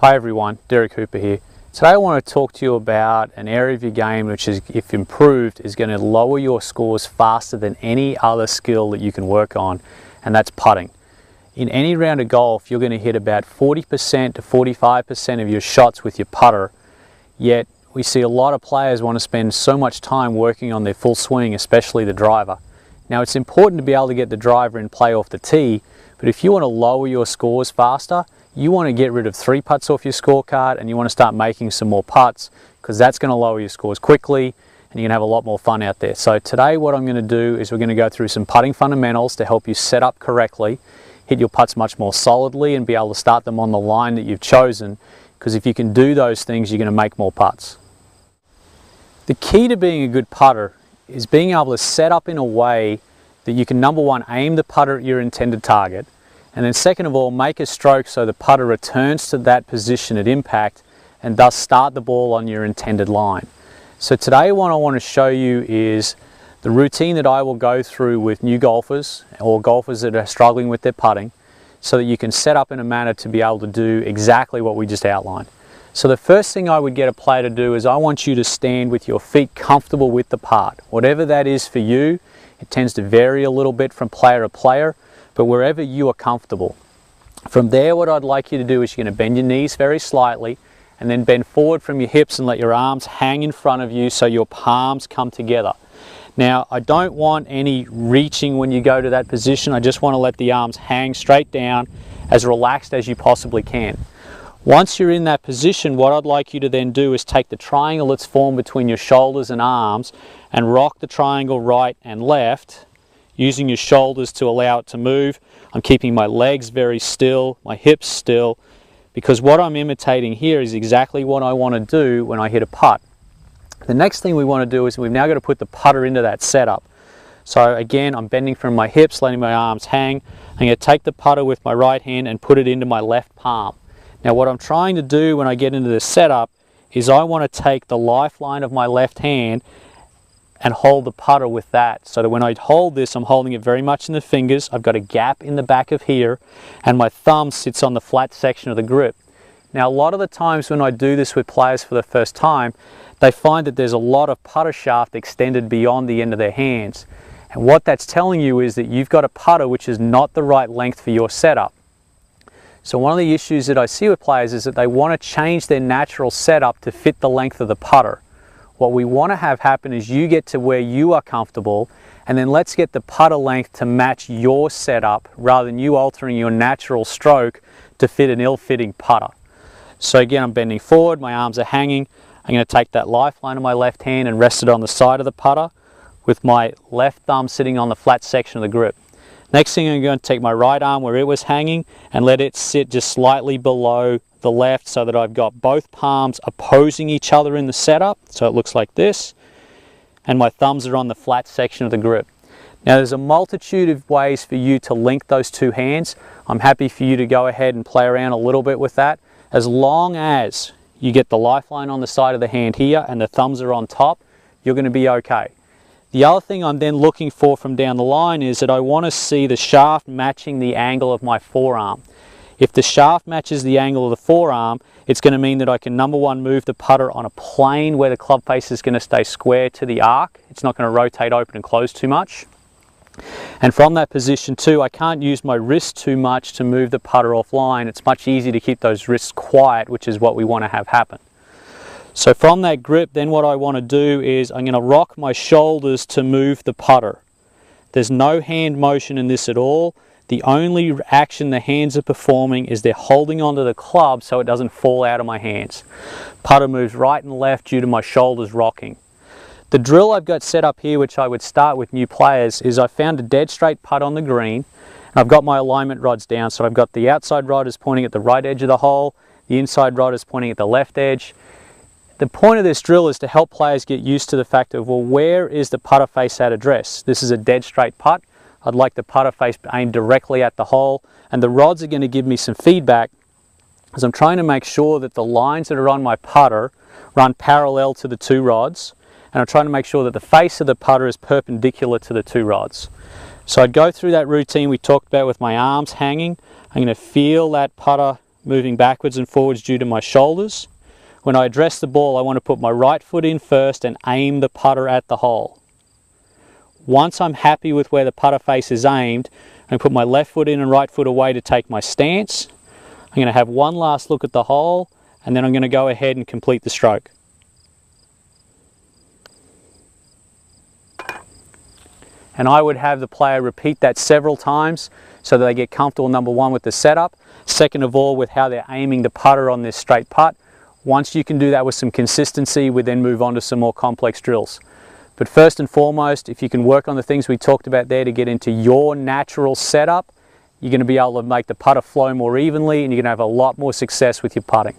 Hi everyone, Derek Hooper here. Today I want to talk to you about an area of your game which is, if improved, is going to lower your scores faster than any other skill that you can work on, and that's putting. In any round of golf, you're going to hit about 40% to 45% of your shots with your putter, yet we see a lot of players want to spend so much time working on their full swing, especially the driver. Now it's important to be able to get the driver in play off the tee, but if you want to lower your scores faster, you want to get rid of 3 putts off your scorecard and you want to start making some more putts, because that's going to lower your scores quickly and you're going to have a lot more fun out there. So today what I'm going to do is we're going to go through some putting fundamentals to help you set up correctly, hit your putts much more solidly and be able to start them on the line that you've chosen, because if you can do those things, you're going to make more putts. The key to being a good putter is being able to set up in a way that you can, number one, aim the putter at your intended target, and then second of all, make a stroke so the putter returns to that position at impact and thus start the ball on your intended line. So today what I want to show you is the routine that I will go through with new golfers or golfers that are struggling with their putting, so that you can set up in a manner to be able to do exactly what we just outlined. So the first thing I would get a player to do is I want you to stand with your feet comfortable with the part. Whatever that is for you, it tends to vary a little bit from player to player, but wherever you are comfortable. From there, what I'd like you to do is you're going to bend your knees very slightly and then bend forward from your hips and let your arms hang in front of you so your palms come together. Now, I don't want any reaching when you go to that position. I just want to let the arms hang straight down, as relaxed as you possibly can. Once you're in that position, what I'd like you to then do is take the triangle that's formed between your shoulders and arms and rock the triangle right and left, using your shoulders to allow it to move. I'm keeping my legs very still, my hips still, because what I'm imitating here is exactly what I want to do when I hit a putt. The next thing we want to do is we've now got to put the putter into that setup. So again, I'm bending from my hips, letting my arms hang. I'm going to take the putter with my right hand and put it into my left palm. Now what I'm trying to do when I get into this setup is I want to take the lifeline of my left hand and hold the putter with that, so that when I hold this, I'm holding it very much in the fingers. I've got a gap in the back of here and my thumb sits on the flat section of the grip. Now a lot of the times when I do this with players for the first time, they find that there's a lot of putter shaft extended beyond the end of their hands, and what that's telling you is that you've got a putter which is not the right length for your setup. So one of the issues that I see with players is that they want to change their natural setup to fit the length of the putter. What we want to have happen is you get to where you are comfortable, and then let's get the putter length to match your setup rather than you altering your natural stroke to fit an ill-fitting putter. So again, I'm bending forward, my arms are hanging. I'm going to take that lifeline of my left hand and rest it on the side of the putter with my left thumb sitting on the flat section of the grip. Next thing, I'm going to take my right arm where it was hanging and let it sit just slightly below the left, so that I've got both palms opposing each other in the setup, so it looks like this, and my thumbs are on the flat section of the grip. Now there's a multitude of ways for you to link those two hands. I'm happy for you to go ahead and play around a little bit with that, as long as you get the lifeline on the side of the hand here and the thumbs are on top, you're going to be okay. The other thing I'm then looking for from down the line is that I want to see the shaft matching the angle of my forearm. If the shaft matches the angle of the forearm, it's going to mean that I can, number one, move the putter on a plane where the club face is going to stay square to the arc. It's not going to rotate open and close too much. And from that position too, I can't use my wrist too much to move the putter offline. It's much easier to keep those wrists quiet, which is what we want to have happen. So from that grip, then what I want to do is I'm going to rock my shoulders to move the putter. There's no hand motion in this at all. The only action the hands are performing is they're holding onto the club so it doesn't fall out of my hands. Putter moves right and left due to my shoulders rocking. The drill I've got set up here, which I would start with new players, is I found a dead straight putt on the green. And I've got my alignment rods down, so I've got the outside rod is pointing at the right edge of the hole, the inside rod is pointing at the left edge. The point of this drill is to help players get used to the fact of, well, where is the putter face at address? This is a dead straight putt. I'd like the putter face aimed directly at the hole, and the rods are going to give me some feedback as I'm trying to make sure that the lines that are on my putter run parallel to the two rods, and I'm trying to make sure that the face of the putter is perpendicular to the two rods. So I'd go through that routine we talked about with my arms hanging. I'm going to feel that putter moving backwards and forwards due to my shoulders. When I address the ball, I want to put my right foot in first and aim the putter at the hole. Once I'm happy with where the putter face is aimed, I put my left foot in and right foot away to take my stance. I'm going to have one last look at the hole, and then I'm going to go ahead and complete the stroke. And I would have the player repeat that several times so that they get comfortable, number one, with the setup, second of all, with how they're aiming the putter on this straight putt. Once you can do that with some consistency, we then move on to some more complex drills. But first and foremost, if you can work on the things we talked about there to get into your natural setup, you're going to be able to make the putter flow more evenly, and you're going to have a lot more success with your putting.